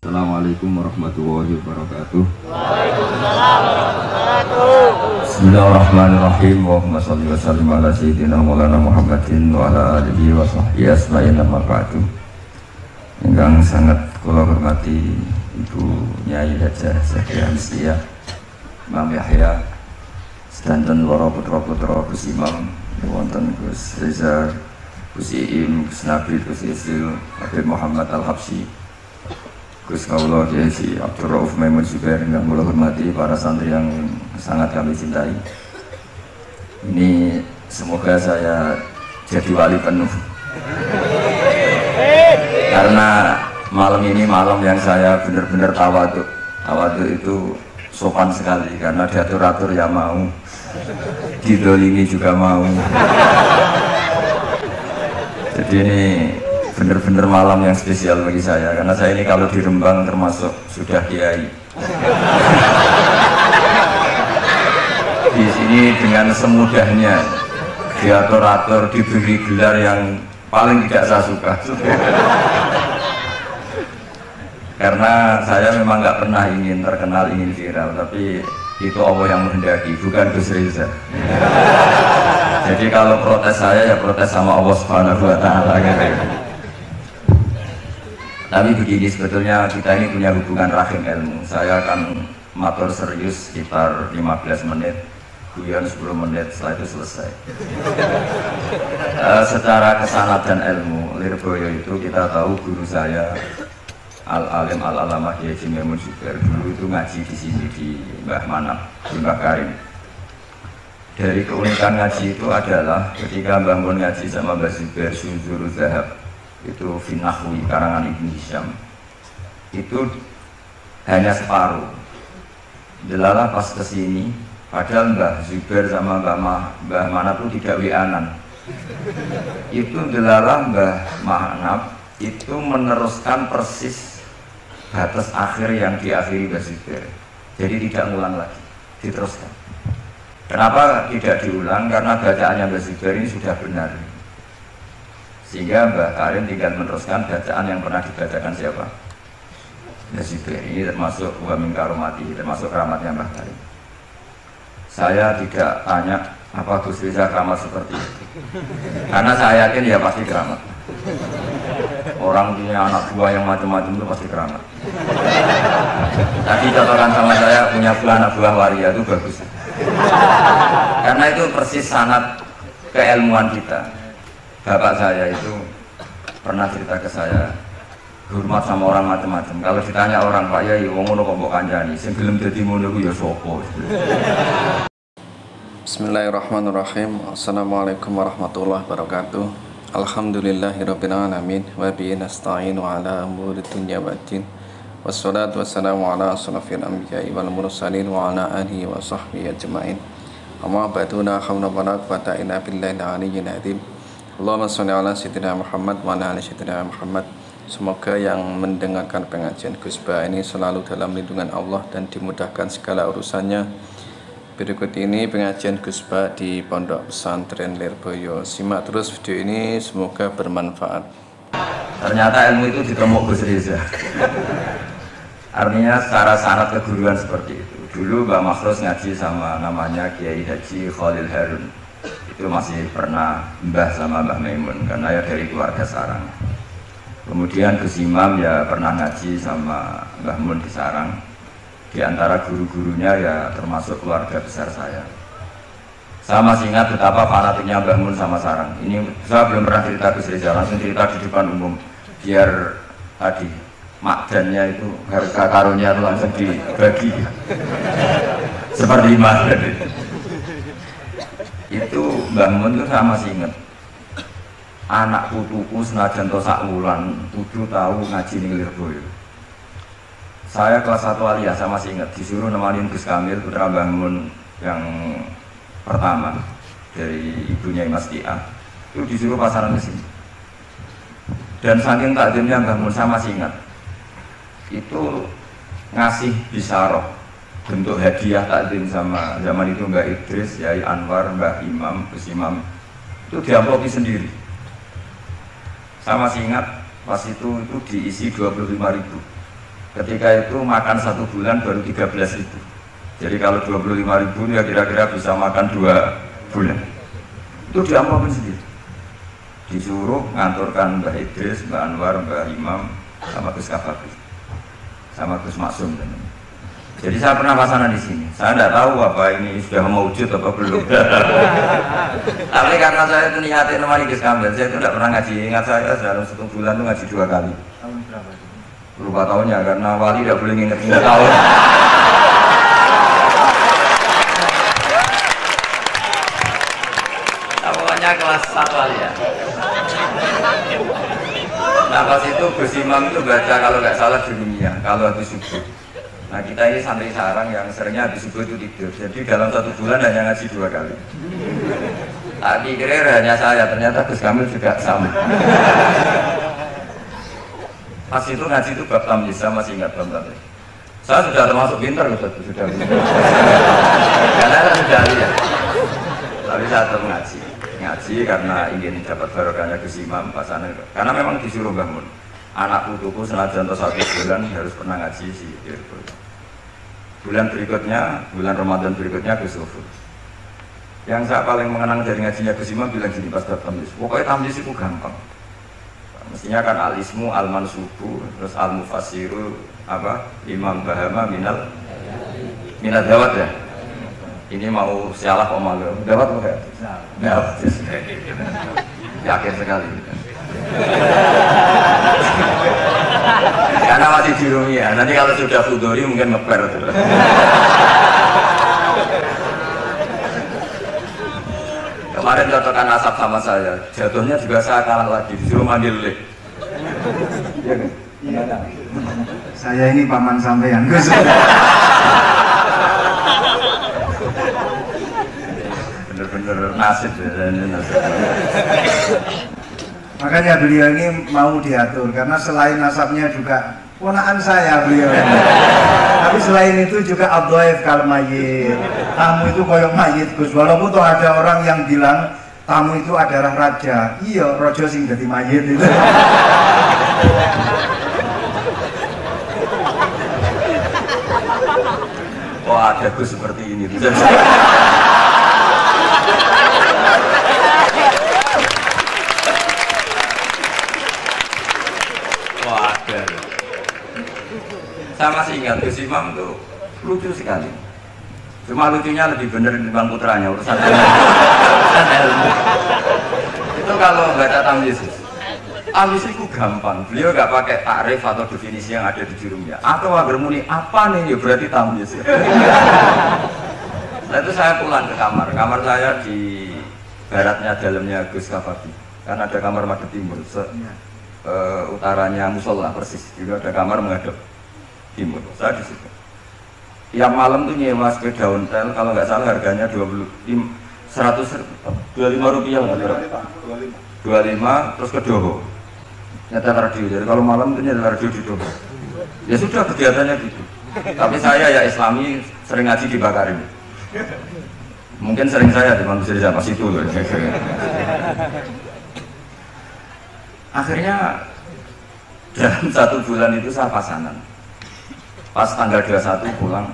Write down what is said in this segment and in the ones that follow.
Assalamualaikum warahmatullahi wabarakatuh. Waalaikumsalam warahmatullahi wabarakatuh. Bismillahirrahmanirrahim. Allahumma sholli wa sallim ala sayyidina Maulana Muhammadin wa ala alihi wa sahbihi asma'in amma ba'du. Ingkang sangat kula hormati Ibu Nyai Hajah Zakia Hamsiyah, Imam Yahya, sedanten para putra-putra Gus Imam, wonten Gus Reza, Gus Iim, Gus Nabil, Gus Isil, Habib Muhammad Al-Habsyi, Gus Kaula Kiai Abdul Rauf Maimun Zubair, yang kula hormati para santri yang sangat kami cintai. Ini semoga saya jadi wali penuh. Karena malam ini malam yang saya benar-benar tawadhu. Tawadhu itu sopan sekali karena diatur-atur ya mau, didolimi juga mau. Jadi ini benar-benar malam yang spesial bagi saya karena saya ini kalau di Rembang termasuk sudah kiai. Di sini dengan semudahnya diatur-atur, diberi gelar yang paling tidak saya suka. Karena saya memang nggak pernah ingin terkenal, ingin viral, tapi itu Allah yang menghendaki, bukan Gus Reza. Jadi kalau protes saya ya protes sama Allah Subhanahu wa Ta'ala. Tapi begini, sebetulnya kita ini punya hubungan rahim ilmu. Saya akan matur serius sekitar 15 menit, guyon 10 menit, setelah itu selesai. Secara kesanatan ilmu, Lirboyo itu kita tahu guru saya Al-Alim Al-Alamah Kiai Haji Maimun Zubair dulu itu ngaji di sini di Mbah Manap, di Mbah Karim. Dari keunikan ngaji itu adalah ketika Mbah Mun ngaji sama Mbah Zubair Sunzuru Zahab itu Finahwi karangan Ibnu Hisham itu hanya separuh. Delalah pas kesini, padahal Mbah Zubair sama Mbah Manap itu tidak wianan. Itu delalah Mbah Manap itu meneruskan persis batas akhir yang diakhiri Mbah Zubair. Jadi tidak ngulang lagi, diteruskan. Kenapa tidak diulang? Karena bacaannya Mbah Zubair ini sudah benar. Sehingga Mbah Karim tinggal meneruskan bacaan yang pernah dibacakan siapa? Mbah Zubair. Ini termasuk wa min karomati, termasuk keramatnya Mbah Karim. Saya tidak tanya apa Gus Reza keramat seperti itu, karena saya yakin ya pasti keramat. Orang punya anak buah yang macam-macam itu pasti keramat. Tadi contohkan sama saya punya anak buah waria itu bagus. Karena itu persis sanad keilmuan kita. Bapak saya itu pernah cerita ke saya, hormat sama orang macam-macam. Kalau ditanya orang, Pak Yai, wong ngono kok mbok kancani, sing gelem dadi ngono ku ya sapa? Bismillahirrahmanirrahim. Assalamualaikum warahmatullahi wabarakatuh. Alhamdulillahirabbil alamin wa bihi nasta'inu ala umuri dunya waddin. Wassalatu wassalamu ala asrofil anbiya'i wal mursalin wa ala alihi wa sahbihi ajma'in. Amma ba'du, la haula wa la quwwata illa billahil aliyyil azim. Allahumma sholli ala sayyidina Muhammad wa ala ali sayyidina Muhammad. Semoga yang mendengarkan pengajian Gusba ini selalu dalam lindungan Allah dan dimudahkan segala urusannya. Berikut ini pengajian Gusba di Pondok Pesantren Lirboyo. Simak terus video ini, semoga bermanfaat. Ternyata ilmu itu ditemuk Gus Reza. Artinya secara sanad keguruan seperti itu. Dulu Mbak Makhrus ngaji sama namanya Kiai Haji Khalil Harun. Itu masih pernah mbah sama Mbah Maimun karena ya dari keluarga sarang. Kemudian Gus Imam ya pernah ngaji sama Mbah Mun di sarang. Di antara guru-gurunya ya termasuk keluarga besar saya. Saya masih ingat betapa fanatiknya Mbah Mun sama sarang. Ini saya belum pernah cerita Gus Reza, langsung cerita di depan umum biar tadi makdannya itu harga karunnya itu langsung dibagi seperti makdan itu. Mbah Mun itu saya masih ingat, anak putuku senajan to sak wulan kudu tahu ngaji ning Lirboyo. Saya kelas 1 aliyah, saya masih ingat disuruh nemanin Gus Kamil putra Mbah Mun yang pertama dari ibunya Mas Kia, itu disuruh pasaran ke sini. Dan saking takjimnya Mbah Mun, saya masih ingat itu ngasih bisaroh bentuk hadiah takdim sama zaman itu Mbak Idris, Yai Anwar, Mbah Imam, Gus Imam, itu diamplopi sendiri. Saya masih ingat pas itu diisi 25.000. Ketika itu makan 1 bulan baru 13.000. Jadi kalau 25.000 ya kira-kira bisa makan 2 bulan. Itu diampapin sendiri. Disuruh nganturkan Mbah Idris, Mbah Anwar, Mbah Imam, sama Gus Kafabi, sama Gus Maksum. Jadi saya pernah pasangan di sini. Saya tidak tahu apa ini sudah mewujud apa belum. Tapi karena saya itu niatin nemani Gus Kamil, saya itu tidak pernah ngaji. Ingat saya dalam 1 bulan itu ngaji 2 kali. Tahun berapa? Lupa tahunnya karena wali tidak boleh nginget-nginget tahun. Pokoknya kelas 1 wali ya. Nah pas itu Gus Imam itu baca kalau nggak salah dunia, kalau habis subuh. Nah kita ini santri sarang yang seringnya habis subuh itu tidur. Jadi dalam 1 bulan hanya ngaji 2 kali. Tak dikira hanya saya, ternyata Gus Kamil juga sama. Pas itu ngaji itu bab tamyiz, saya masih ingat bab tamyiz. Saya sudah termasuk pintar sudah. Karena saya sudah lihat. Tapi saya tetap ngaji karena ingin dapat barokahnya Gus Imam pasangan. Karena memang disuruh bangun. Anak putuku senajan 1 bulan harus pernah ngaji sih. Bulan berikutnya, bulan Ramadan berikutnya Gus Sufur. Yang saya paling mengenang dari ngajinya Gus Imam bilang gini pas bab tamyiz. Pokoknya tamyiz itu gampang. Mestinya kan al-ismu, al-mansubu, terus al-mufassiru, Imam Bahama minal dawat ya. Ini mau sialah kok malu. Dawat apa enggak? Dawat. Yakin sekali. Karena masih di Rumia. Nanti kalau sudah Fudori mungkin ngeper. Kemarin cocokan asap sama saya, jatuhnya juga saya kalah lagi, disuruh mandi leleh. Iya. Saya ini paman sampean, Gus. Bener-bener nasib ya, nasib. Makanya beliau ini mau diatur, karena selain nasabnya juga ponakan saya beliau. Tapi selain itu juga abdoif kal mayit. Tamu itu koyok mayit Gus. Walaupun tuh ada orang yang bilang tamu itu adalah raja. Iya, rojo sing dadi mayit itu. Wah, ada Gus seperti ini. Wah, ada. Saya masih ingat Gus Imam itu lucu sekali. Cuma lucunya lebih benar dibanding putranya, urusan ilmu. Itu kalau baca tamyiz. Tamyiz itu gampang. Beliau nggak pakai takrif atau definisi yang ada di jurumnya. Atau agar muni apa nih? Ya berarti tamyiz. Nah itu saya pulang ke kamar. Kamar saya di baratnya dalamnya Gus Kafabi. Karena ada kamar madhep timur. Utaranya musola persis. Juga ada kamar menghadap timur. Saya di situ. Tiap malam tuh nyewa sepeda ontel, kalau nggak salah harganya 25 rupiah. 25 terus ke Doho. Nyetel radio. Jadi kalau malam tuh nyetel radio di Doho. Ya sudah kegiatannya gitu. Tapi saya ya Islami sering ngaji di Bakarin. Mungkin sering saya di manusia pas itu loh. Akhirnya dalam 1 bulan itu saya pasangan. Pas tanggal 21 pulang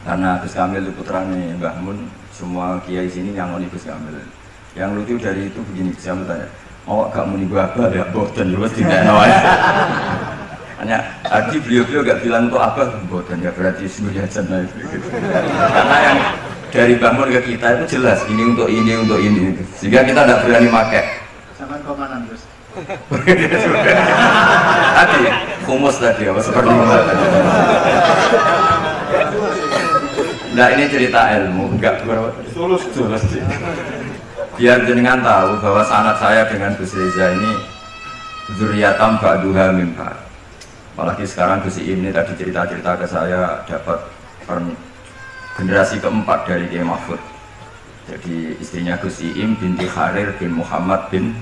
karena Gus Kamil putranya Mbah Mun, semua kiai sini nyangoni Gus Kamil. Yang lucu dari itu begini, saya tanya, mau gak muni gua apa ya boten terus tidak nawai. Hanya tadi beliau gak bilang untuk apa boten ya berarti semuanya jenah gitu. Karena yang dari Mbah Mun ke kita itu jelas ini untuk ini, sehingga kita tidak berani pakai. Sama komandan Gus. Tadi humus tadi apa seperti itu. Nah ini cerita ilmu, enggak tulus. Biar jenengan tahu bahwa sanad saya dengan Gus Reza ini zuriatam ba'duha min ba'd. Apalagi sekarang Gus Im ini tadi cerita-cerita ke saya dapat generasi keempat dari Kiai Mahfud. Jadi istrinya Gus Im binti Kharir bin Muhammad bin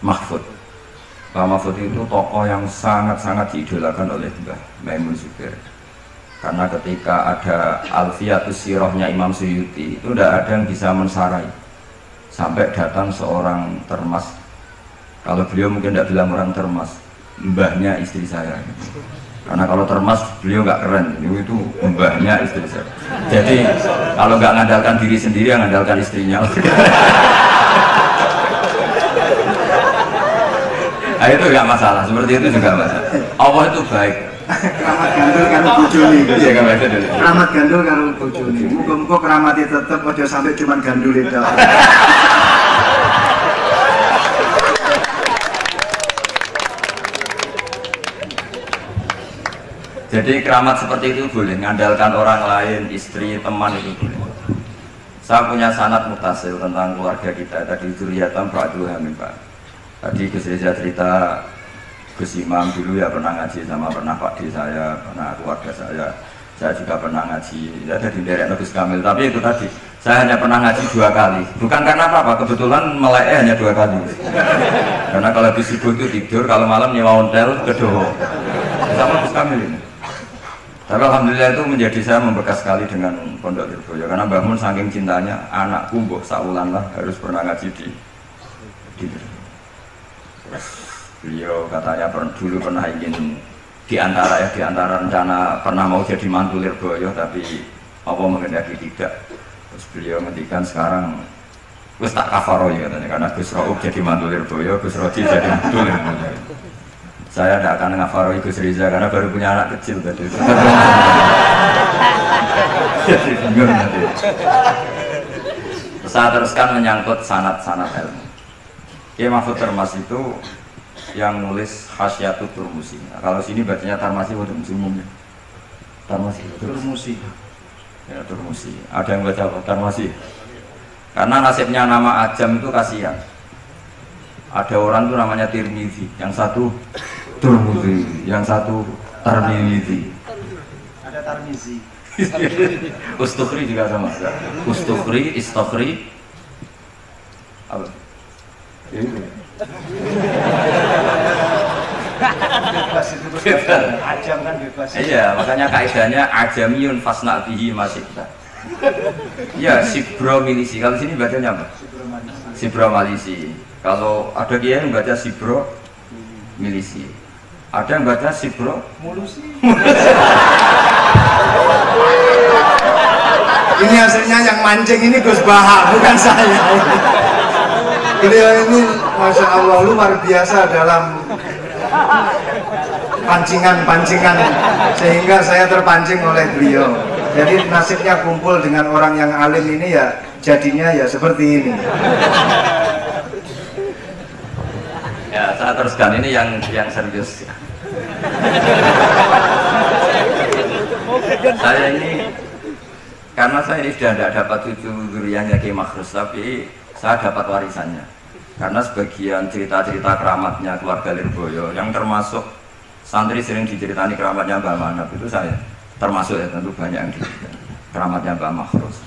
Mahfud. Pak Mahfud itu tokoh yang sangat-sangat diidolakan oleh Mbah Maimun Zubair. Karena ketika ada Alfiyatus Sirahnya Imam Suyuti itu tidak ada yang bisa mensarai. Sampai datang seorang termas. Kalau beliau mungkin tidak bilang orang termas, mbahnya istri saya. Karena kalau termas beliau nggak keren, itu mbahnya istri saya. Jadi kalau nggak ngandalkan diri sendiri, ngandalkan istrinya. Nah, itu nggak masalah, seperti itu juga masalah. Allah itu baik. Keramat gandul karo bojone. Iya kan baik dulu. Keramat gandul karo bojone. Muga-muga keramatnya tetep aja sampai cuman gandul itu. Jadi keramat seperti itu boleh, mengandalkan orang lain, istri, teman itu boleh. Saya punya sanad mutasil tentang keluarga kita tadi, dzurriatan ba'du hamim Pak. Tadi Gus Reza cerita Gus Imam dulu ya pernah ngaji sama pernah Pak D saya, pernah keluarga saya juga pernah ngaji. Ya ada di daerah Gus Kamil, tapi itu tadi saya hanya pernah ngaji 2 kali. Bukan karena apa-apa, kebetulan melek hanya 2 kali. Karena kalau habis subuh itu tidur, kalau malam nyewa ontel ke Doho. Sama Gus Kamil ini. Tapi alhamdulillah itu menjadi saya membekas sekali dengan Pondok Lirboyo karena Mbah Mun saking cintanya anakku mbok saulan lah harus pernah ngaji di beliau katanya dulu pernah ingin di antara rencana pernah mau jadi mantu Lirboyo tapi Allah menghendaki tidak. Terus beliau ngendikan sekarang wis tak kafaroh ya katanya karena Gus Rauf jadi mantu Lirboyo, Gus Roji jadi mantu Lirboyo. Saya tidak akan ngafaroh Gus Riza karena baru punya anak kecil tadi. Jadi bingung nanti. Saya teruskan menyangkut sanad-sanad ilmu. Kiai Mahfud Termas itu yang nulis Hasyiatut Turmusi. Nah, kalau sini bacanya Tarmasi atau umumnya? Tarmasi. Turmusi. Ya Turmusi. Ada yang baca apa? Tarmasi. Karena nasibnya nama Ajam itu kasihan. Ada orang tuh namanya Tirmizi, yang satu Turmuzi, yang satu Tarmizi. Ada Tarmizi. Ustukhri juga sama. Ustukhri, Istokhri. Apa? Bebas itu bebas. Ajam kan bebas. Iya, makanya kaidahnya Ajamiyun fasna bihi masyikta. Ya, Sibro Milisi. Kalau sini bacanya apa? Sibro Malisi. Kalau ada dia yang baca Sibro Milisi, ada yang baca Sibro Mulusi. Ini hasilnya yang mancing ini Gus Baha, bukan saya. Beliau ini Masya Allah luar biasa dalam pancingan-pancingan sehingga saya terpancing oleh beliau. Jadi nasibnya kumpul dengan orang yang alim ini ya jadinya ya seperti ini. Ya, saya teruskan ini yang serius. Saya ini karena saya ini sudah tidak dapat cucu zuriyahnya Kiai Makhrus, tapi saya dapat warisannya. Karena sebagian cerita-cerita keramatnya keluarga Lirboyo yang termasuk santri sering diceritani keramatnya Mbah Manap itu saya termasuk ya, tentu banyak yang diceritakan keramatnya Mbah Makhrus.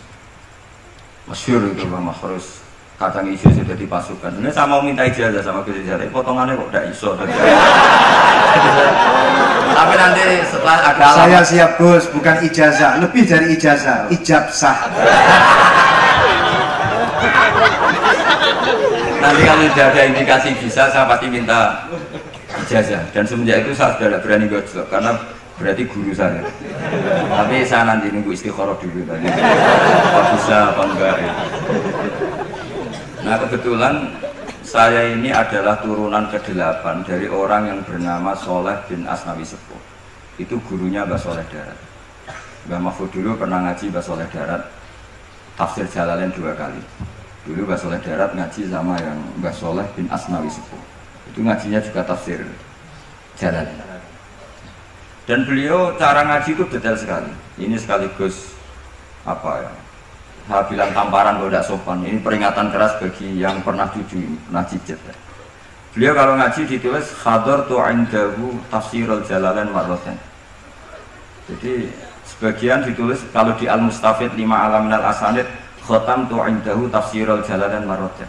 Masyhur itu Mbah Makhrus. Kadang isu sudah dipasukan. Sebenarnya saya mau minta ijazah sama Gus Rizal, potongannya kok tidak iso. Tapi nanti setelah ada saya siap Gus, bukan ijazah, lebih dari ijazah, ijabsah. Nanti kalau sudah ada indikasi bisa, saya pasti minta ijazah. Dan semenjak itu saya sudah tidak berani gojlok karena berarti guru saya. Tapi saya nanti nunggu istikharah dulu tadi. Apa bisa apa enggak ya. Nah kebetulan saya ini adalah turunan ke-8 dari orang yang bernama Soleh bin Asnawi Sepuh. Itu gurunya Mbah Soleh Darat. Mbah Mahfud dulu pernah ngaji Mbah Soleh Darat tafsir Jalalain 2 kali. Dulu Mbah Soleh Darat ngaji sama yang Mbah Soleh bin Asnawi Sepuh. Itu ngajinya juga tafsir Jalalain. Dan beliau cara ngaji itu detail sekali. Ini sekaligus apa ya? Saya bilang tamparan kalau tidak sopan. Ini peringatan keras bagi yang pernah cucu, pernah cicit. Beliau kalau ngaji ditulis hadartu indahu tafsirul Jalalain marratan. Jadi sebagian ditulis kalau di Al-Mustafid 5 alam minal asanid khatamtu indahu tafsirul Jalalain marratan.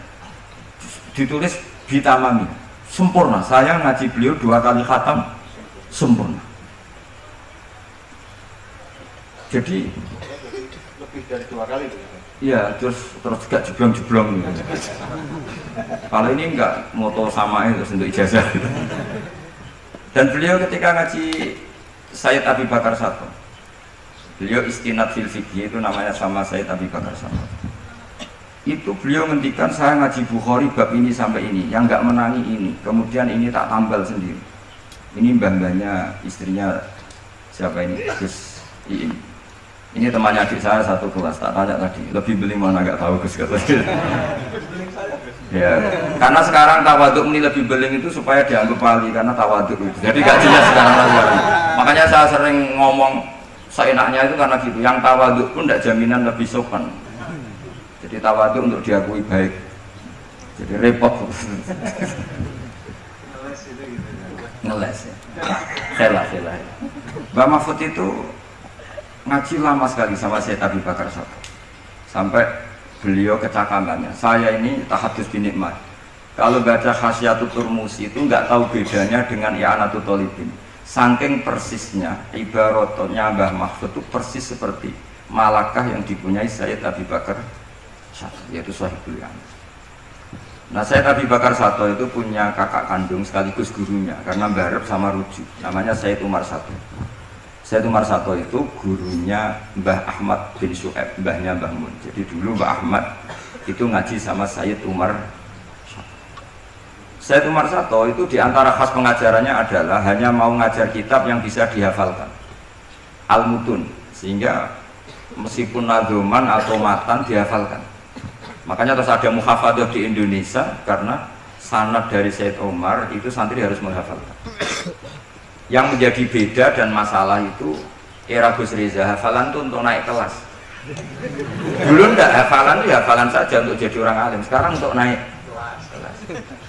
Ditulis bitamami, sempurna. Saya ngaji beliau 2 kali khatam sempurna. Jadi Lebih dari 2 kali itu. iya, terus juga jeblong-jeblong gitu. Kalau ini enggak moto sama itu untuk ijazah gitu. Dan beliau ketika ngaji Sayyid Abi Bakar Sato. Beliau istinad fil fikih itu namanya sama Sayyid Abi Bakar Sato. Itu beliau ngendikan saya ngaji Bukhari bab ini sampai ini, yang nggak menangi ini, kemudian ini tak tambal sendiri. Ini mbah-mbahnya istrinya siapa ini? Gus Iim. Ini temannya adik saya satu kelas, tak tanya tadi, lebih beli mana nggak tahu Gus kata dia. Ya, karena sekarang tawaduk ini lebih beling itu supaya dianggap wali karena tawaduk itu. Jadi gak jelas sekarang lagi. Makanya saya sering ngomong seenaknya itu karena gitu. Yang tawaduk pun tidak jaminan lebih sopan. Jadi tawaduk untuk diakui baik. Jadi repot. Ngeles ya. Selah. Mbak Mahfud itu ngaji lama sekali sama Sayyid Abi Bakar Sato. Sampai beliau kecakapannya, saya ini tahadus binikmat. Kalau baca Khasyatul Turmusi itu nggak tahu bedanya dengan I'anatul Thalibin. Saking persisnya, ibaratnya Mbah Mahfud itu persis seperti malakah yang dipunyai Sayyid Abi Bakar Sato, yaitu Sahibul Yaman. Nah, Sayyid Abi Bakar Sato itu punya kakak kandung sekaligus gurunya, karena barep sama rujuk, namanya Sayyid Umar Sato. Sayyid Umar Sato itu gurunya Mbah Ahmad bin Syu'aib, mbahnya Mbah Mun. Jadi dulu Mbah Ahmad itu ngaji sama Sayyid Umar Sato. Sayyid Umar Sato itu diantara khas pengajarannya adalah hanya mau ngajar kitab yang bisa dihafalkan, al-mutun, sehingga meskipun nadzuman atau matan dihafalkan. Makanya terus ada muhafadzah di Indonesia karena sanad dari Sayyid Umar itu santri harus menghafalkan. Yang menjadi beda dan masalah itu era Gus Reza, hafalan itu untuk naik kelas. Dulu enggak, hafalan itu hafalan saja untuk jadi orang alim. Sekarang untuk naik kelas.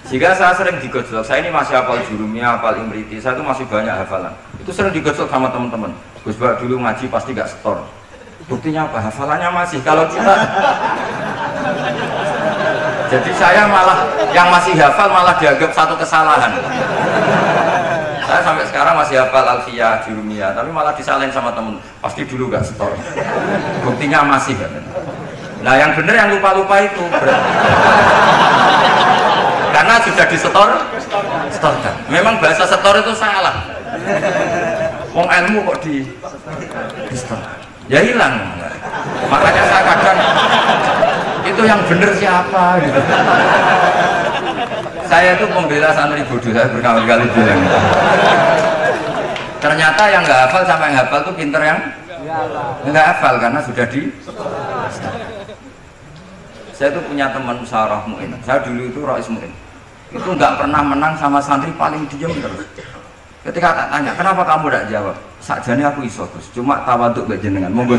Jika saya sering digojlok, saya ini masih hafal jurumnya, hafal imriti, saya itu masih banyak hafalan. Itu sering digojlok sama teman-teman. Gus Bak dulu ngaji pasti gak setor. Buktinya apa? Hafalannya masih. Kalau kita, jadi saya malah yang masih hafal malah dianggap satu kesalahan. Saya sampai sekarang masih hafal Alfiyah, Jurumiyah, tapi malah disalahin sama temen. Pasti dulu gak setor. Buktinya masih kan. Nah yang bener yang lupa-lupa itu karena sudah disetor, setorkan. Memang bahasa setor itu salah. Wong ilmu kok di setor. Ya hilang. Makanya saya kadang itu yang bener siapa gitu. Saya itu pembela santri bodoh, saya berkali-kali bilang. Ternyata yang nggak hafal sama yang hafal tuh pinter yang nggak hafal karena sudah di. Saya tuh punya teman Sarah Mu'in. Saya dulu itu Rais Mu'in. Itu nggak pernah menang sama santri paling diam terus. Ketika tak tanya, kenapa kamu tidak jawab? Sakjane aku iso Gus, cuma tawaduk mbek jenengan. Monggo.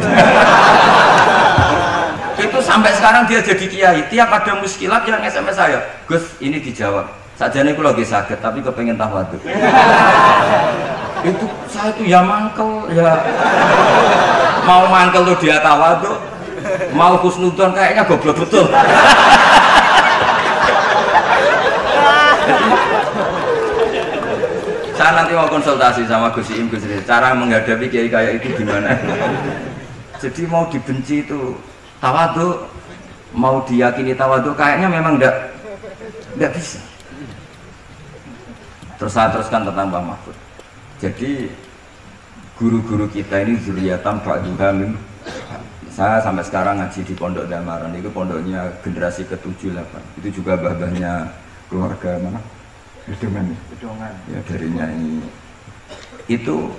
Itu sampai sekarang dia jadi kiai. Tiap ada muskilat yang SMS saya, Gus ini dijawab. Sakjane kula nggih saged tapi kepengen tawaduk. Itu saya tuh ya mangkel ya. Mau mangkel tuh dia tawaduk, mau husnudzon kayaknya goblok betul. Saya nanti mau konsultasi sama Gus Iim, Gus Iim, cara menghadapi kiai kayak itu gimana. Jadi mau dibenci itu tawaduk, mau diyakini tawaduk kayaknya memang enggak bisa. Terus saya teruskan tentang Mbah Mahfud. Jadi guru-guru kita ini zuriatan ba'duha min. Saya sampai sekarang ngaji di Pondok Damaran, itu pondoknya generasi ke-7-8. Itu juga mbah-mbahnya keluarga mana? Bedongan. Ya dari nyanyi. Itu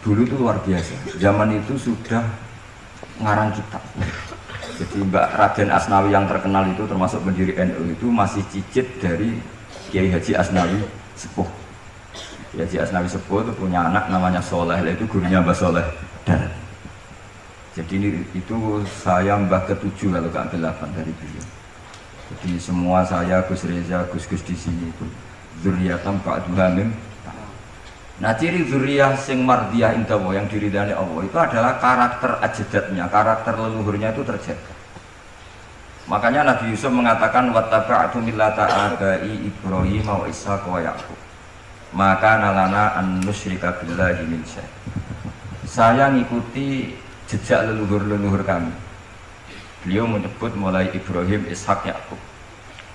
dulu tuh luar biasa. Zaman itu sudah ngarang kitab. Jadi Mbak Raden Asnawi yang terkenal itu termasuk pendiri NU itu masih cicit dari Kiai Haji Asnawi Sepuh. Kiai Haji Asnawi Sepuh itu punya anak namanya Soleh, itu gurunya Mbah Soleh Darat. Jadi itu saya mbah ke-7 kalau ke-8 dari beliau. Jadi semua saya Gus Reza, Gus-Gus di sini itu zuriatan ba'duha min. Nah ciri zuriyah sing mardiyah indawa yang diridani Allah itu adalah karakter ajdatnya, karakter leluhurnya itu terjaga. Makanya Nabi Yusuf mengatakan wattaba'tu millata abai Ibrahim wa Ishaq wa Yaqub. Maka nalana an nusyrika billahi min syai'. Saya ngikuti jejak leluhur-leluhur kami. Beliau menyebut mulai Ibrahim, Ishaq, Yaqub.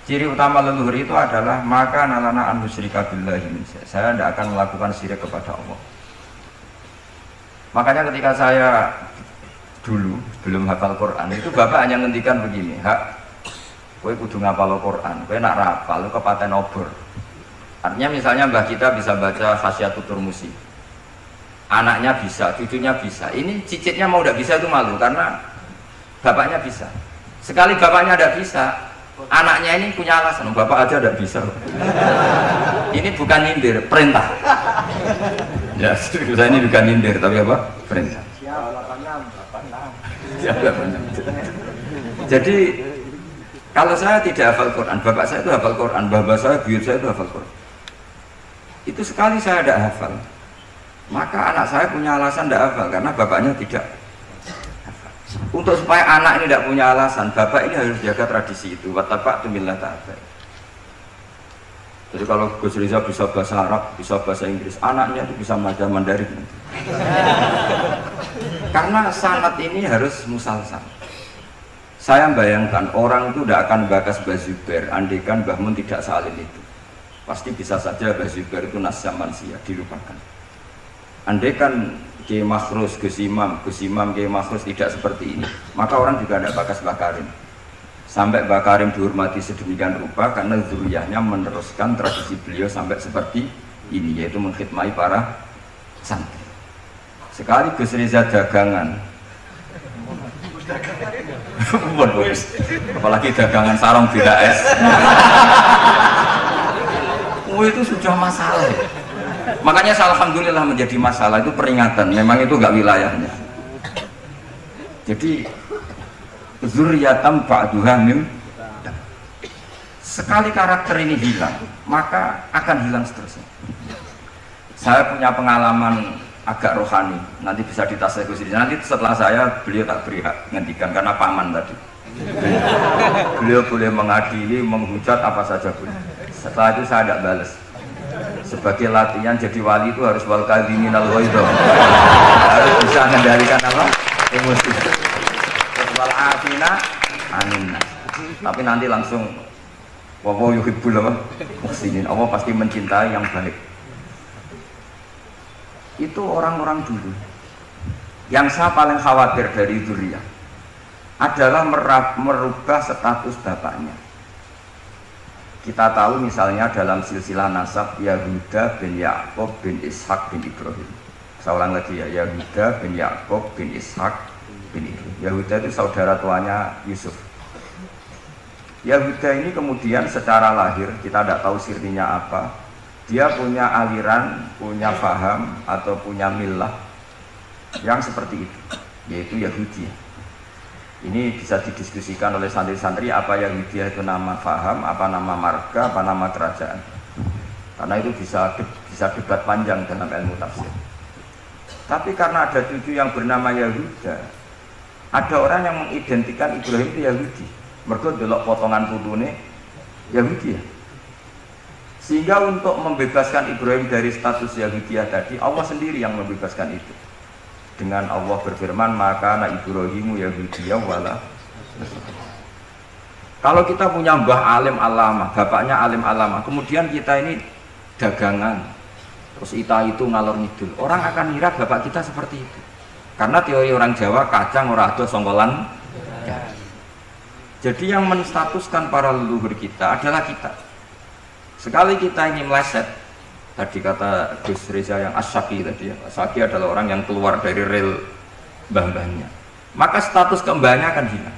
Ciri utama leluhur itu adalah maka nalana an nusyrika billahi min syai'. Saya tidak akan melakukan syirik kepada Allah. Makanya ketika saya dulu belum hafal Quran itu bapak hanya ngendikan begini, hak, kowe kudu ngapal Quran, kowe nak rapal kepaten obor. Artinya misalnya mbah kita bisa baca Khasyatul Turmusi, anaknya bisa, cucunya bisa. Ini cicitnya mau udah bisa itu malu karena bapaknya bisa. Sekali bapaknya tidak bisa, anaknya ini punya alasan, bapak aja tidak bisa. Ini bukan nyindir, perintah. Ya, saya ini bukan nyindir, tapi apa? Perintah. Jadi kalau saya tidak hafal Quran, bapak saya itu hafal Quran, bapak saya, buyut saya itu hafal Quran. Itu sekali saya tidak hafal, maka anak saya punya alasan tidak hafal karena bapaknya tidak hafal. Untuk supaya anak ini tidak punya alasan, bapak ini harus jaga tradisi itu. Wataba'tu millata abai. Jadi kalau Gus Riza bisa bahasa Arab, bisa bahasa Inggris, anaknya itu bisa belajar Mandarin. Karena sanad ini harus musalsal. Saya bayangkan orang itu tidak akan bakas Mbah Zubair andaikan Mbah Mun tidak salin itu. Pasti bisa saja Mbah Zubair itu nasya mansia, dilupakan. Andaikan Kiai Makhrus, Gus Imam Kiai Makhrus tidak seperti ini, maka orang juga tidak bakas Mbah Karim. Sampai Mbah Karim dihormati sedemikian rupa karena zuriyahnya meneruskan tradisi beliau sampai seperti ini, yaitu mengkhidmati para santri. Sekali Gus Riza dagangan, apalagi dagangan sarung bila es, itu sudah masalah. Makanya alhamdulillah menjadi masalah, itu peringatan, memang itu enggak wilayahnya. Jadi zuriyatam ba'duha mim, sekali karakter ini hilang, maka akan hilang seterusnya. Saya punya pengalaman agak rohani, nanti bisa ditasih Gus Riza. Nanti setelah saya, beliau tak beri hak ngendikan karena paman tadi. Beliau boleh mengadili, menghujat apa saja boleh. Setelah itu saya tidak balas. Sebagai latihan jadi wali itu harus wal kadhiminal ghaidha. Harus bisa mengendalikan apa? Emosi. Wal afina anin. Tapi nanti langsung wa yuhibbul muhsinin. Allah pasti mencintai yang baik. Itu orang-orang dulu. Yang saya paling khawatir dari dzurriyyah adalah merubah status bapaknya. Kita tahu misalnya dalam silsilah nasab Yahuda bin Ya'qub bin Ishak bin Ibrahim. Saya ulang lagi ya, Yahuda bin Ya'qub bin Ishak bin Ibrahim. Yahuda itu saudara tuanya Yusuf. Yahuda ini kemudian secara lahir, kita tidak tahu sirrinya apa, dia punya aliran, punya faham atau punya milah yang seperti itu, yaitu Yahudi. Ini bisa didiskusikan oleh santri-santri apa Yahudi itu nama faham, apa nama marga, apa nama kerajaan. Karena itu bisa debat panjang dalam ilmu tafsir. Tapi karena ada cucu yang bernama Yahuda, ada orang yang mengidentikan Ibrahim itu Yahudi. Mergo delok potongan putune Yahudi ya. Sehingga untuk membebaskan Ibrahim dari status Yahudiyah tadi, Allah sendiri yang membebaskan itu. Dengan Allah berfirman, maka anak Ibrahimu Yahudiyah wala. Kalau kita punya mbah alim alama, bapaknya alim alama, kemudian kita ini dagangan, terus ita itu ngalor ngidul, orang akan ngira bapak kita seperti itu. Karena teori orang Jawa, kacang ora ado songkolan. Ya. Jadi yang menstatuskan para leluhur kita adalah kita. Sekali kita ini meleset, tadi kata Gus Riza yang asyaki tadi ya, asyaki adalah orang yang keluar dari rel mbah-mbahnya, maka status kembahnya akan hilang.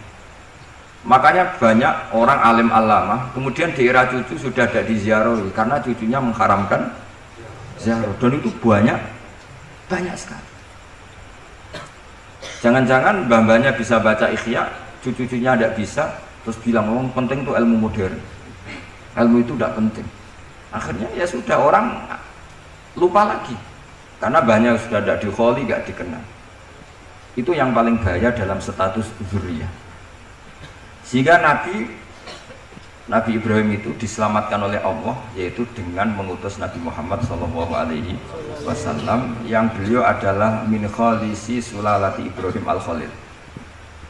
Makanya banyak orang alim alama kemudian di era cucu sudah tidak diziarahi karena cucunya mengharamkan ziarah, dan itu banyak sekali. Jangan-jangan mbah-mbahnya bisa baca Ikhya, cucu-cucunya tidak bisa, terus bilang oh penting tuh ilmu modern, ilmu itu tidak penting. Akhirnya ya sudah, orang lupa lagi karena banyak sudah tidak dikholi, tidak dikenal. Itu yang paling bahaya dalam status dzurriyyah. Sehingga Nabi Ibrahim itu diselamatkan oleh Allah, yaitu dengan mengutus Nabi Muhammad SAW yang beliau adalah min khalisi sulalati Ibrahim al-Khalil.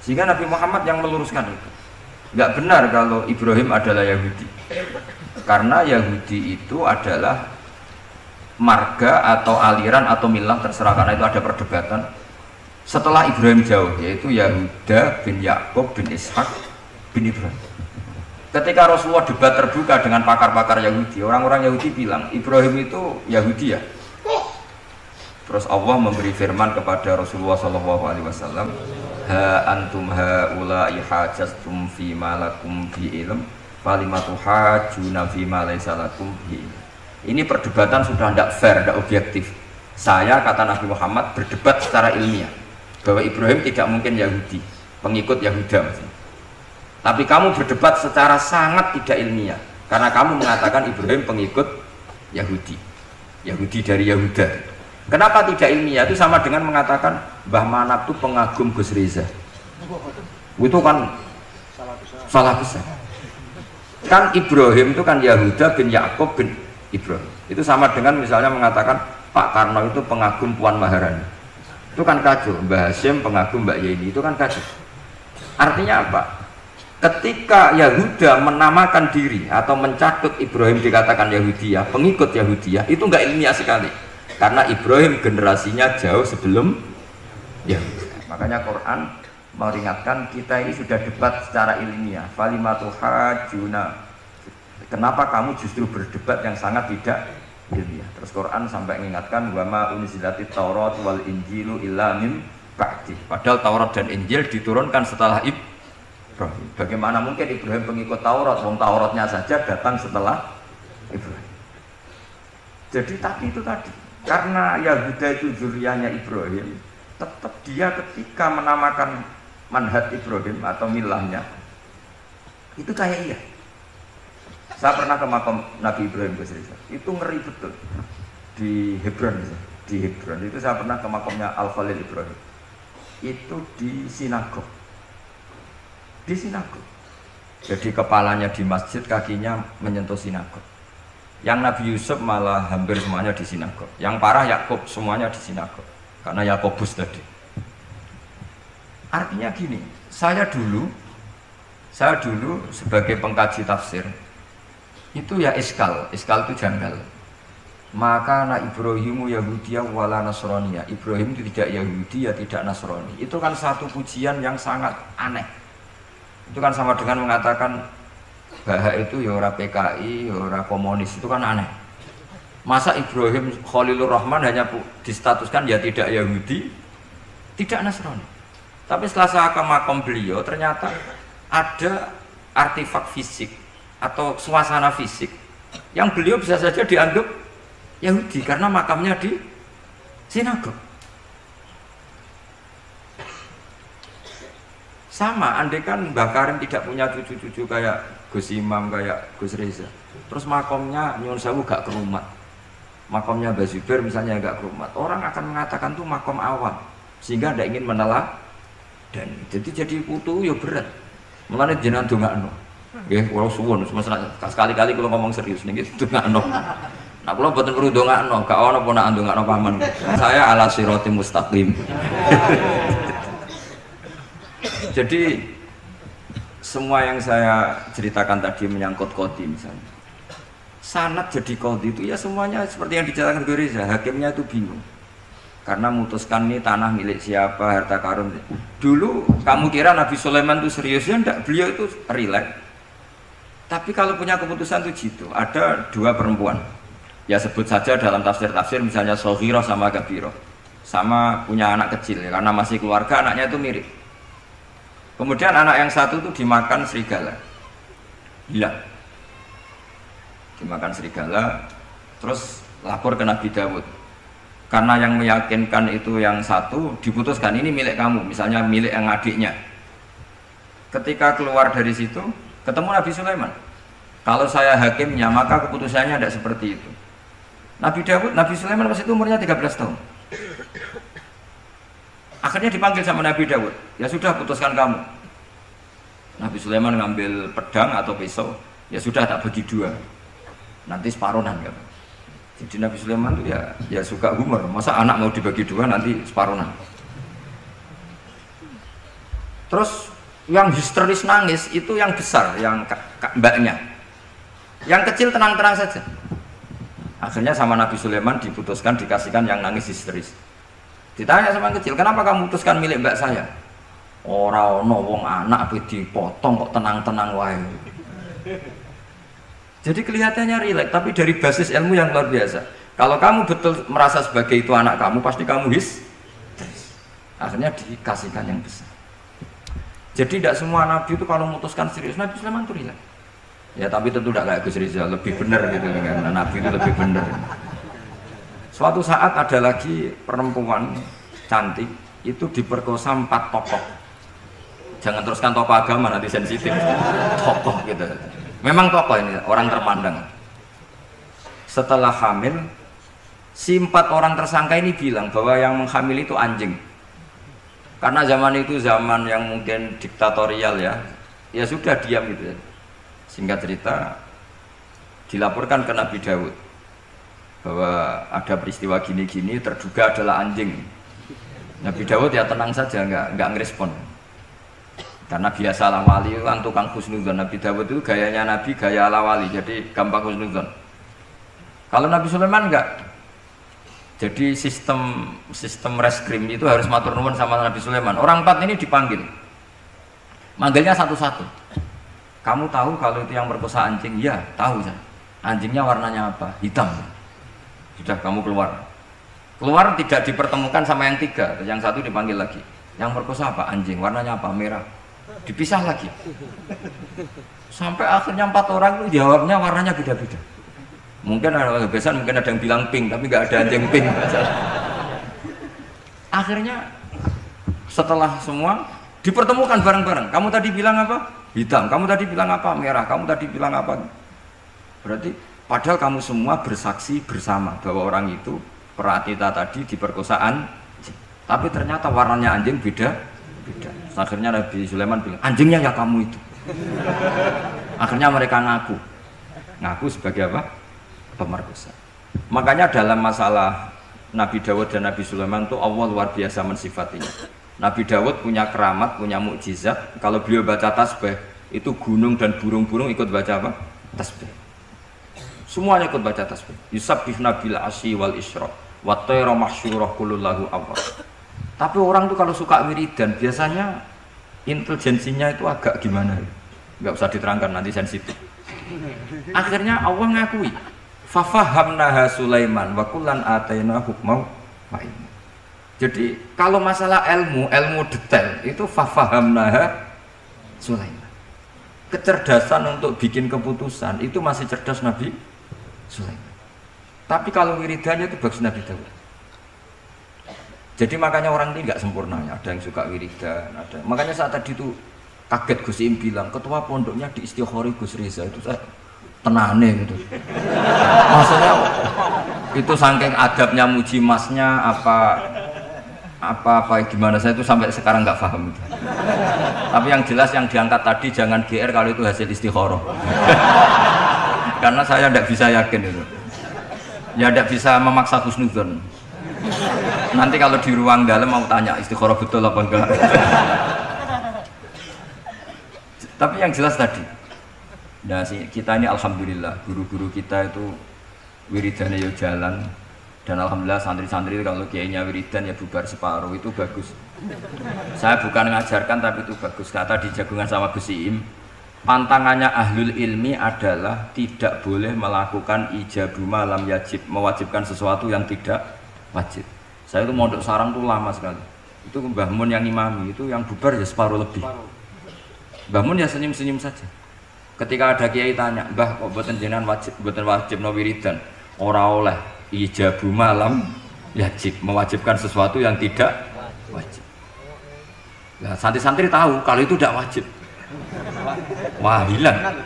Sehingga Nabi Muhammad yang meluruskan itu. Nggak benar kalau Ibrahim adalah Yahudi. Karena Yahudi itu adalah marga atau aliran atau milah terserah, karena itu ada perdebatan. Setelah Ibrahim jauh, yaitu Yahuda bin Yakub bin Ishak bin Ibrahim. Ketika Rasulullah debat terbuka dengan pakar-pakar Yahudi, orang-orang Yahudi bilang Ibrahim itu Yahudi ya. Terus Allah memberi firman kepada Rasulullah SAW, ha antum haula'i hajastum fi ma lakum bi ilm falimatu hajuna fi ma laysa lakum bi ilm. Ini perdebatan sudah tidak fair, tidak objektif. Saya, kata Nabi Muhammad, berdebat secara ilmiah bahwa Ibrahim tidak mungkin Yahudi, pengikut Yahuda maksudnya. Tapi kamu berdebat secara sangat tidak ilmiah karena kamu mengatakan Ibrahim pengikut Yahudi, Yahudi dari Yahuda. Kenapa tidak ilmiah? Itu sama dengan mengatakan Mbah Manap itu pengagum Gus Reza. Itu kan salah besar. Kan Ibrahim itu kan Yahuda bin Yakub bin Ibrahim. Itu sama dengan misalnya mengatakan Pak Karno itu pengagum Puan Maharani. Itu kan kacau. Mbah Hashim pengagum Mbak Yeni. Itu kan kacau. Artinya apa? Ketika Yahuda menamakan diri atau mencatut Ibrahim dikatakan Yahudiyah, pengikut Yahudiyah, itu enggak ilmiah sekali. Karena Ibrahim generasinya jauh sebelum Yahuda. Makanya Quran meringatkan kita ini sudah debat secara ilmiah. Falimatu hajuna. Kenapa kamu justru berdebat yang sangat tidak ilmiah? Terus Quran sampai mengingatkan wa ma unzilatit Taurat wal Injilu illa min ba'di. Padahal Taurat dan Injil diturunkan setelah Ibrahim. Bagaimana mungkin Ibrahim pengikut Taurat? Wong Tauratnya saja datang setelah Ibrahim. Jadi tadi itu tadi, karena Yahuda itu zuriyahnya Ibrahim, tetap dia ketika menamakan manhaj Ibrahim atau milahnya itu kayak iya. Saya pernah ke makam Nabi Ibrahim itu ngeri betul di Hebron. Di Hebron itu saya pernah ke makamnya Al Khalil Ibrahim. Itu di sinagog. Di sinagog. Jadi kepalanya di masjid, kakinya menyentuh sinagog. Yang Nabi Yusuf malah hampir semuanya di sinagog. Yang parah Yakub semuanya di sinagog. Karena Yakobus tadi. Artinya gini, saya dulu sebagai pengkaji tafsir itu ya iskal itu janggal. Maka anak Ibrahimu Yahudiyah wala Nasroniyah. Ibrahim itu tidak Yahudi ya tidak Nasrani. Itu kan satu pujian yang sangat aneh. Itu kan sama dengan mengatakan Baha itu ya ora PKI, ya ora komunis. Itu kan aneh. Masa Ibrahim Khalilur Rahman hanya distatuskan ya tidak Yahudi, tidak Nasrani. Tapi setelah saya ke makam beliau, ternyata ada artefak fisik atau suasana fisik yang beliau bisa saja dianggap Yahudi karena makamnya di sinagog. Sama, andai kan Mbah Karim tidak punya cucu-cucu kayak Gus Imam, kayak Gus Reza, terus makamnya nyuwun sewu gak kerumat, makamnya Mbah Zubair misalnya gak kerumat, orang akan mengatakan itu makam awam sehingga tidak ingin menelaah. Dan jadi putu ya berat. Mulane jenengan ndongakno. Nggih, kula suwun sekali-kali kula ngomong serius niki ndongakno. Nah kula mboten perlu ndongakno, gak ono ponakan ndongakno paman. Saya ala siratim mustaqim. Jadi semua yang saya ceritakan tadi menyangkut qadhi misalnya. Sanad jadi qadhi itu ya semuanya seperti yang diceritakan Gus Reza, hakimnya itu bingung. Karena memutuskan ini tanah milik siapa, harta karun. Dulu kamu kira Nabi Sulaiman itu seriusnya enggak, beliau itu relax. Tapi kalau punya keputusan itu gitu. Ada dua perempuan, ya sebut saja dalam tafsir-tafsir misalnya Soghiro sama Gabiro, sama punya anak kecil ya, karena masih keluarga anaknya itu mirip. Kemudian anak yang satu itu dimakan serigala, hilang, dimakan serigala, terus lapor ke Nabi Dawud. Karena yang meyakinkan itu yang satu diputuskan ini milik kamu, misalnya milik yang adiknya. Ketika keluar dari situ ketemu Nabi Sulaiman, kalau saya hakimnya maka keputusannya tidak seperti itu. Nabi Sulaiman pas itu umurnya 13 tahun. Akhirnya dipanggil sama Nabi Dawud, ya sudah putuskan kamu. Nabi Sulaiman ngambil pedang atau pisau, ya sudah tak bagi dua, nanti separuhan kan. Jadi Nabi Sulaiman itu ya suka humor. Masa anak mau dibagi dua nanti separuhan. Terus yang histeris nangis itu yang besar, yang mbaknya. Yang kecil tenang-tenang saja. Akhirnya sama Nabi Sulaiman diputuskan, dikasihkan yang nangis histeris. Ditanya sama yang kecil, kenapa kamu putuskan milik mbak saya? Ora ono wong anak apa dipotong kok tenang-tenang wae. Jadi kelihatannya rileks, tapi dari basis ilmu yang luar biasa. Kalau kamu betul merasa sebagai itu anak kamu, pasti kamu histeris. Akhirnya dikasihkan yang besar. Jadi tidak semua nabi itu kalau memutuskan serius, Nabi Sulaiman itu rileks. Ya tapi tentu tidak kayak Gus Rizal, lebih benar gitu kan. Nabi itu lebih benar. Suatu saat ada lagi perempuan cantik itu diperkosa 4 tokoh. Jangan teruskan tokoh agama, nanti sensitif. Tokoh gitu. Memang tokoh ini orang terpandang. Setelah hamil, si 4 orang tersangka ini bilang bahwa yang menghamil itu anjing. Karena zaman itu zaman yang mungkin diktatorial ya. Ya sudah diam gitu ya. Singkat cerita dilaporkan ke Nabi Daud bahwa ada peristiwa gini-gini, terduga adalah anjing. Nabi Daud ya tenang saja, nggak ngerespon. Karena biasalah wali kan tukang husnudzon. Nabi Daud itu gayanya Nabi, gaya ala wali, jadi gampang husnudzon. Kalau Nabi Sulaiman enggak. Jadi sistem reskrim itu harus matur nuwun sama Nabi Sulaiman. Orang 4 ini dipanggil. Manggilnya satu-satu. Kamu tahu kalau itu yang merkosa anjing? Ya, tahu saya. Anjingnya warnanya apa? Hitam. Sudah, kamu keluar. Keluar tidak dipertemukan sama yang 3. Yang 1 dipanggil lagi. Yang merkosa apa? Anjing. Warnanya apa? Merah. Dipisah lagi. Sampai akhirnya 4 orang itu jawabnya warnanya beda-beda. Mungkin ada kebiasaan, mungkin ada yang bilang pink, tapi nggak ada anjing pink. Akhirnya setelah semua dipertemukan bareng-bareng. Kamu tadi bilang apa? Hitam. Kamu tadi bilang apa? Merah. Kamu tadi bilang apa? Berarti padahal kamu semua bersaksi bersama bahwa orang itu peratita tadi diperkosaan. Tapi ternyata warnanya anjing beda. Akhirnya Nabi Sulaiman bilang, anjingnya ya kamu itu. Akhirnya mereka ngaku sebagai apa? Pemerkosa. Makanya dalam masalah Nabi Dawud dan Nabi Sulaiman itu Allah luar biasa mensifatinya. Nabi Dawud punya keramat, punya mukjizat. Kalau beliau baca tasbih, itu gunung dan burung-burung ikut baca apa? Tasbih. Semuanya ikut baca tasbih. Yusabbihuna bil asyi wal isyraq wa tayra mahsyurah kullu lahu awwab. Tapi orang tuh kalau suka wiridan biasanya intelijensinya itu agak gimana? Enggak usah diterangkan, nanti sensitif. Akhirnya Allah ngakui, fafahamnaha Sulaiman wa kullan ataina hukmau wa ilma. Jadi kalau masalah ilmu detail itu fafahamnaha Sulaiman. Kecerdasan untuk bikin keputusan itu masih cerdas Nabi Sulaiman. Tapi kalau wiridannya itu bagus Nabi Daud. Jadi makanya orang ini nggak sempurna ya. Ada yang suka wiridan, ada. Makanya saat tadi itu kaget Gus Im bilang ketua pondoknya di Istighori Gus Reza itu saya tenane gitu. Maksudnya itu saking adabnya muji masnya apa gimana, saya itu sampai sekarang nggak paham itu. Tapi yang jelas yang diangkat tadi jangan GR kalau itu hasil istikharah. Karena saya tidak bisa yakin itu. Ya tidak bisa memaksa husnudzon. Nanti kalau di ruang dalam mau tanya istikharah betul apa enggak. Tapi yang jelas tadi. Nah, kita ini alhamdulillah guru-guru kita itu wiridannya ya jalan, dan alhamdulillah santri-santri kalau kiainya wiridan ya bubar separuh, itu bagus. Saya bukan mengajarkan tapi itu bagus. Kata di jagungan sama Gus Iim, pantangannya ahlul ilmi adalah tidak boleh melakukan ijabu malam yajib, mewajibkan sesuatu yang tidak wajib. Saya itu mondok sarang tuh lama sekali. Itu Mbah Mun yang imami, itu yang bubar ya separuh lebih. Mbah Mun ya senyum-senyum saja. Ketika ada kiai tanya, Mbah kok boten jenengan wajib no wiridan? Ora oleh ijabu malam yajib, mewajibkan sesuatu yang tidak wajib. Nah, santri-santri tahu kalau itu tidak wajib. Wah, hilang.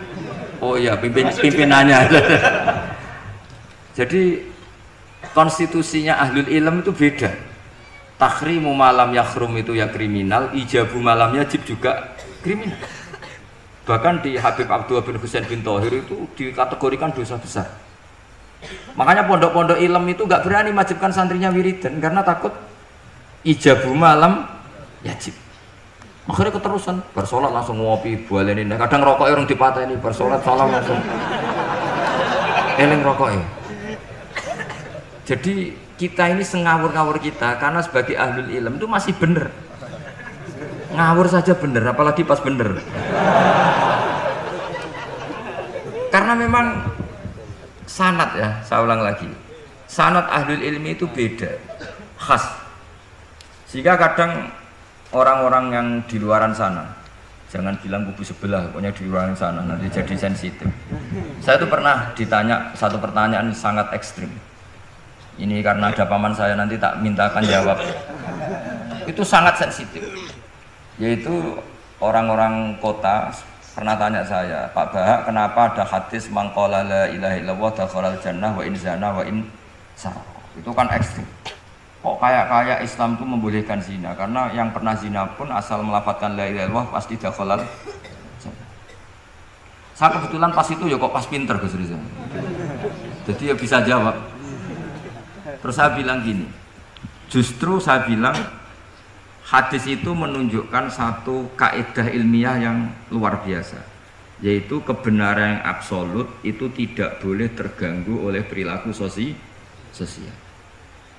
Oh iya, pimpinannya. Jadi konstitusinya ahlul ilm itu beda. Takhrimu malam yakhrum itu ya kriminal, ijabu malam yajib juga kriminal. Bahkan di Habib Abdullah bin Husain bin Thohir itu dikategorikan dosa besar. Makanya pondok-pondok ilm itu nggak berani wajibkan santrinya wiridan karena takut ijabu malam yajib. Akhirnya keterusan bersolat langsung ngopi bualenin. Kadang rokoknya orang dipateni bersolat salam langsung eling rokoknya. Jadi kita ini sengawur-ngawur kita karena sebagai ahlul ilm itu masih bener. Ngawur saja bener, apalagi pas bener. Karena memang sanad ya, saya ulang lagi. Sanad ahlul ilmi itu beda, khas. Sehingga kadang orang-orang yang di luaran sana, jangan bilang kubu sebelah, pokoknya di luaran sana nanti jadi sensitif. Saya tuh pernah ditanya satu pertanyaan sangat ekstrim. Ini karena ada paman saya, nanti tak mintakan jawab. Itu sangat sensitif. Yaitu orang-orang kota pernah tanya saya, Pak Bahak, kenapa ada hadis mangqala la ilaha illallah dakhalal jannah wa in zana wa in saraq. Itu kan ekstrim. Kok kayak Islam itu membolehkan zina? Karena yang pernah zina pun asal melafadzkan la ilaha illallah pasti dakhalal jannah. Saya kebetulan pas itu ya kok pas pinter Gus Riza. Jadi ya bisa jawab. Terus saya bilang gini, justru saya bilang hadis itu menunjukkan satu kaidah ilmiah yang luar biasa, yaitu kebenaran yang absolut itu tidak boleh terganggu oleh perilaku sosial.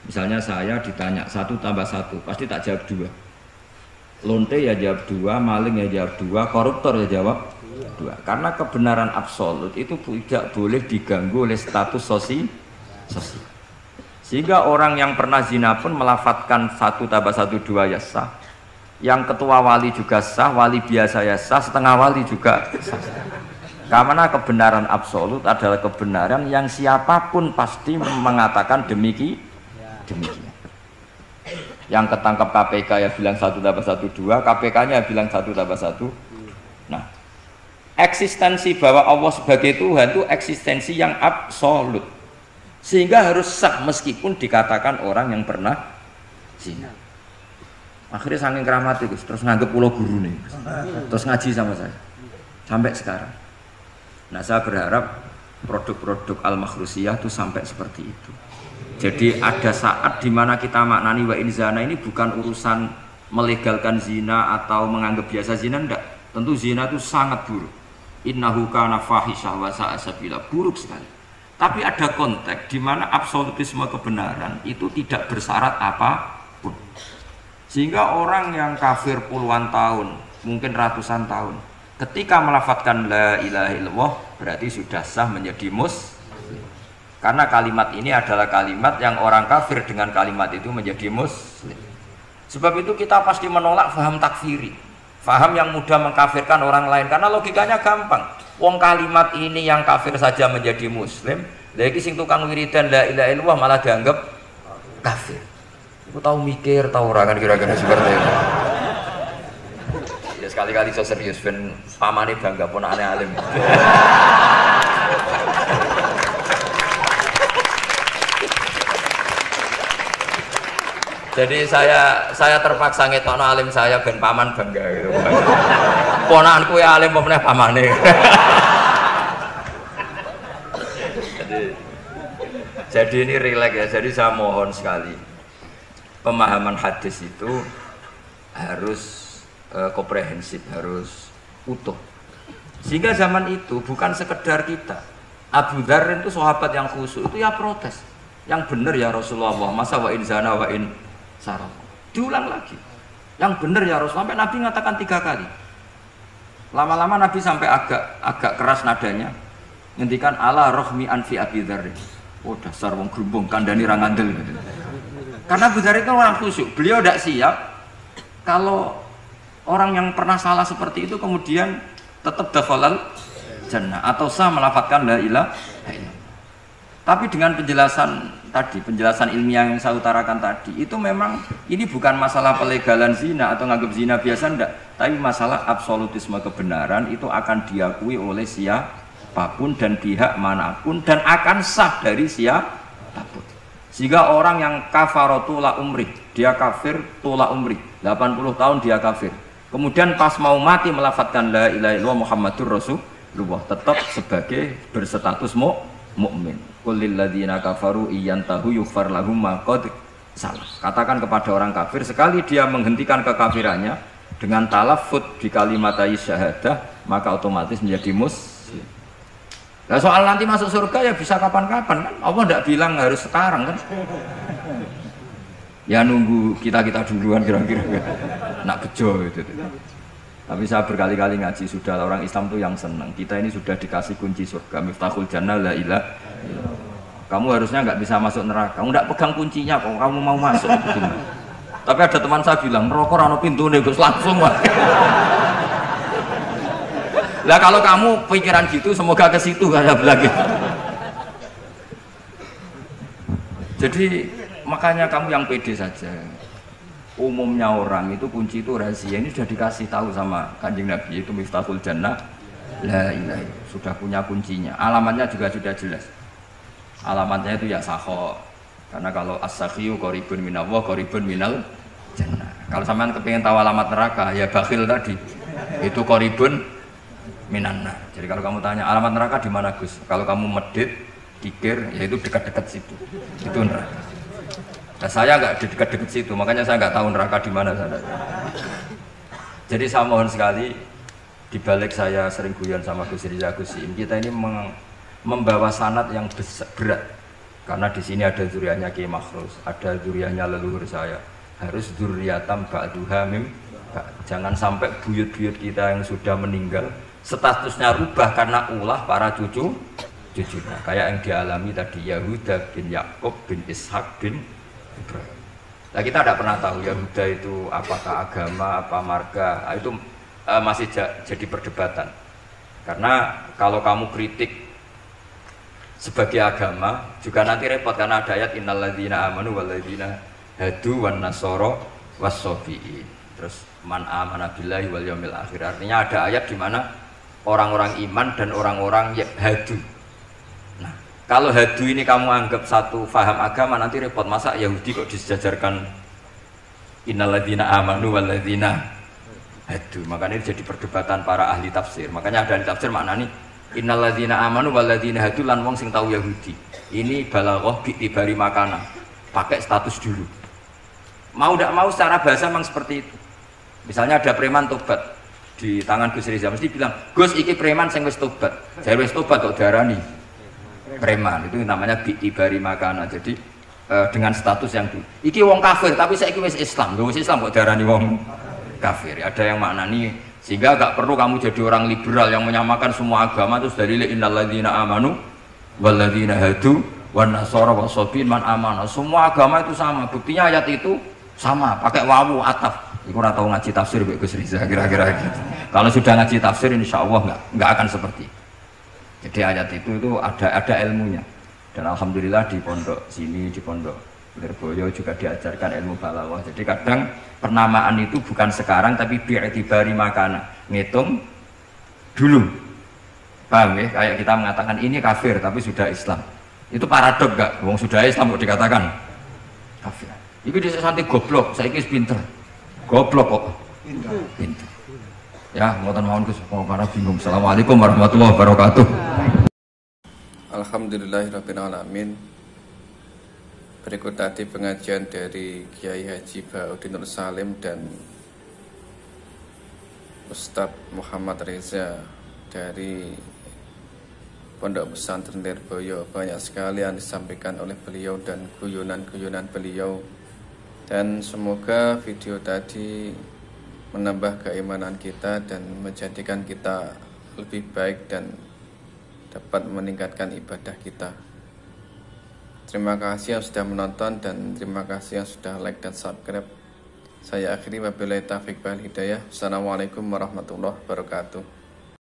Misalnya saya ditanya 1 tambah 1, pasti tak jawab 2. Lonte ya jawab 2, maling ya jawab 2, koruptor ya jawab 2. Karena kebenaran absolut itu tidak boleh diganggu oleh status sosial. Sehingga orang yang pernah zina pun melafatkan 1 tambah 1 2 ya sah. Yang ketua wali juga sah, wali biasa ya sah, setengah wali juga sah. Karena kebenaran absolut adalah kebenaran yang siapapun pasti mengatakan demikian. Yang ketangkap KPK ya bilang 1 tambah 1 2, KPK-nya bilang 1 tambah 1. Nah, eksistensi bahwa Allah sebagai Tuhan itu eksistensi yang absolut. Sehingga harus sah meskipun dikatakan orang yang pernah zina. Akhirnya saking keramat itu terus nganggep pulau guru nih, terus ngaji sama saya sampai sekarang. Nah, saya berharap produk-produk al-makhrusiyah itu sampai seperti itu. Jadi ada saat dimana kita maknani wa in zana ini bukan urusan melegalkan zina atau menganggap biasa zina, enggak. Tentu zina itu sangat buruk. Innahu kana fahisyah wa sa'a sabila, buruk sekali. Tapi ada konteks di mana absolutisme kebenaran itu tidak bersyarat apapun. Sehingga orang yang kafir puluhan tahun, mungkin ratusan tahun, ketika melafadzkan la ilaha illallah berarti sudah sah menjadi muslim. Karena kalimat ini adalah kalimat yang orang kafir dengan kalimat itu menjadi muslim. Sebab itu kita pasti menolak faham takfiri, faham yang mudah mengkafirkan orang lain, karena logikanya gampang. Wong kalimat ini yang kafir saja menjadi muslim, lagi sing tukang wiridan la ilaha illallah malah dianggap kafir. Aku tahu mikir, tahu orang kan kira-kira seperti itu. Ya sekali-kali so serius, ben pamane bangga pun aneh alim. Jadi saya terpaksa ngetokno alim saya ben paman bangga gitu. Ponakanku ya alim pemeneh pamane. Jadi ini rileks ya. Jadi saya mohon sekali pemahaman hadis itu harus komprehensif, harus utuh. Sehingga zaman itu bukan sekedar kita. Abu Dzar itu sahabat yang khusyuk itu ya protes. Yang benar ya Rasulullah, masa wa in zana wa in saraq. Diulang lagi. Yang benar ya Rasul, sampai Nabi mengatakan 3 kali. Lama-lama Nabi sampai agak keras nadanya. Ngendikan ala rohmi anfi Abi Dzar. Oh dasar wong grumbung kandhani ra ngandel gitu. Karena Abu Dzar itu orang khusyuk. Beliau tidak siap kalau orang yang pernah salah seperti itu kemudian tetap dakhalal jannah atau sah melafadzkan la ilaha illallah. Tapi dengan penjelasan tadi, penjelasan ilmiah yang saya utarakan tadi, itu memang ini bukan masalah pelegalan zina atau nganggap zina biasa, enggak, tapi masalah absolutisme kebenaran itu akan diakui oleh siapapun dan pihak manapun dan akan sah dari siapapun. Sehingga orang yang kafaratu la umri, dia kafir tula umri, 80 tahun dia kafir. Kemudian pas mau mati melafadzkan la ilaha illallah Muhammadur Rasulullah, tetap sebagai berstatus mukmin. Qul lil ladzina kafaru iyantahu yughfar lahum ma qad salah. Katakan kepada orang kafir, sekali dia menghentikan kekafirannya dengan talaffuz di kalimat syahadah, maka otomatis menjadi muslim. Nah soal nanti masuk surga ya bisa kapan-kapan kan. Allah tidak bilang harus sekarang kan. Ya nunggu kita duluan kira-kira nak bejo gitu. Tapi saya berkali-kali ngaji sudah orang Islam tuh yang senang. Kita ini sudah dikasih kunci surga, miftahul jannah la ilaha illallah. Kamu harusnya nggak bisa masuk neraka. Kamu nggak pegang kuncinya kok kamu mau masuk. Tapi ada teman saya bilang rokok rano pintu nih Gus langsung wah. Lah kalau kamu pikiran gitu semoga ke situ ada lagi. Jadi makanya kamu yang pede saja. Umumnya orang itu kunci itu rahasia, ini sudah dikasih tahu sama Kanjeng Nabi, itu miftahul jannah la ilaha, sudah punya kuncinya. Alamatnya juga sudah jelas. Alamatnya itu ya sakho. Karena kalau as-sakhiyu qaribun minallah qaribun minal jannah. Kalau sampean kepengin tahu alamat neraka ya bakhil tadi. Itu qaribun minanna. Jadi kalau kamu tanya alamat neraka di mana Gus? Kalau kamu medit, kikir, ya itu dekat-dekat situ. Itu neraka. Nah, saya nggak di dekat-dekat situ, makanya saya nggak tahu neraka di mana sana. Jadi saya mohon sekali, dibalik saya sering guyon sama Gus Riza Gusim, kita ini membawa sanad yang berat, karena di sini ada zuriatnya Kiai Makhrus, ada zuriatnya leluhur saya, harus zuriatam ba'duha mim. Jangan sampai buyut-buyut kita yang sudah meninggal statusnya rubah karena ulah para cucunya, kayak yang dialami tadi Yahuda bin Yakub bin Ishak bin Ibrahim. Nah kita tidak pernah tahu Yahuda itu apakah agama, apa marga, nah, itu masih jadi perdebatan. Karena kalau kamu kritik sebagai agama juga nanti repot, karena ada ayat innalladzina amanu walladzina hadu wan nasara wassabiin. Terus man amana billahi wal yaumil akhir. Artinya ada ayat di mana orang-orang iman dan orang-orang hadu. Kalau hadu ini kamu anggap satu faham agama, nanti repot. Masa Yahudi kok disejajarkan innalladzina amanu walladzina hadu. Makanya ini jadi perdebatan para ahli tafsir. Makanya ada ahli tafsir maknanya innalladzina amanu walladzina hadu lan wong sing tahu Yahudi. Ini balaghah bi ibari makana. Pakai status dulu. Mau tidak mau secara bahasa memang seperti itu. Misalnya ada preman tobat di tangan Gus Riza, mesti bilang, "Gus iki preman sing wis tobat." Saya wis tobat kok diarani preman, itu namanya bi'ibari makana. Jadi dengan status yang dulu iki wong kafir tapi saya wis Islam, wis Islam kok darani wong kafir. Ada yang maknani sehingga gak perlu kamu jadi orang liberal yang menyamakan semua agama terus dari innalladzina amanu walladzina hadu wan nasara wasabin man amana. Semua agama itu sama, buktinya ayat itu sama, pakai wawu ataf. Iku ora tau ngaji tafsir Mbak Gus Riza kira-kira gitu. Kalau sudah ngaji tafsir insyaallah enggak akan seperti itu. Jadi ayat itu ada ilmunya, dan alhamdulillah di pondok sini, di pondok Lirboyo juga diajarkan ilmu balaghah. Jadi kadang penamaan itu bukan sekarang tapi bi'tibari makana, ngitung dulu, paham ya? Kayak kita mengatakan ini kafir tapi sudah Islam, itu paradok gak? Wong sudah Islam kok dikatakan kafir. Itu bisa santai goblok, saya kis pinter, goblok kok pinter. Ya, ngoten mawon Gus, karena bingung. Assalamualaikum warahmatullahi wabarakatuh. Alhamdulillahirabbil alamin. Berikut tadi pengajian dari Kiai Haji Ba'udin Nur Salim dan Ustadz Muhammad Reza dari Pondok Pesantren Lirboyo. Banyak sekali yang disampaikan oleh beliau dan guyonan-guyonan beliau. Dan semoga video tadi menambah keimanan kita dan menjadikan kita lebih baik dan dapat meningkatkan ibadah kita. Terima kasih yang sudah menonton dan terima kasih yang sudah like dan subscribe. Saya akhiri wabillahi taufiq wal hidayah. Assalamualaikum warahmatullahi wabarakatuh.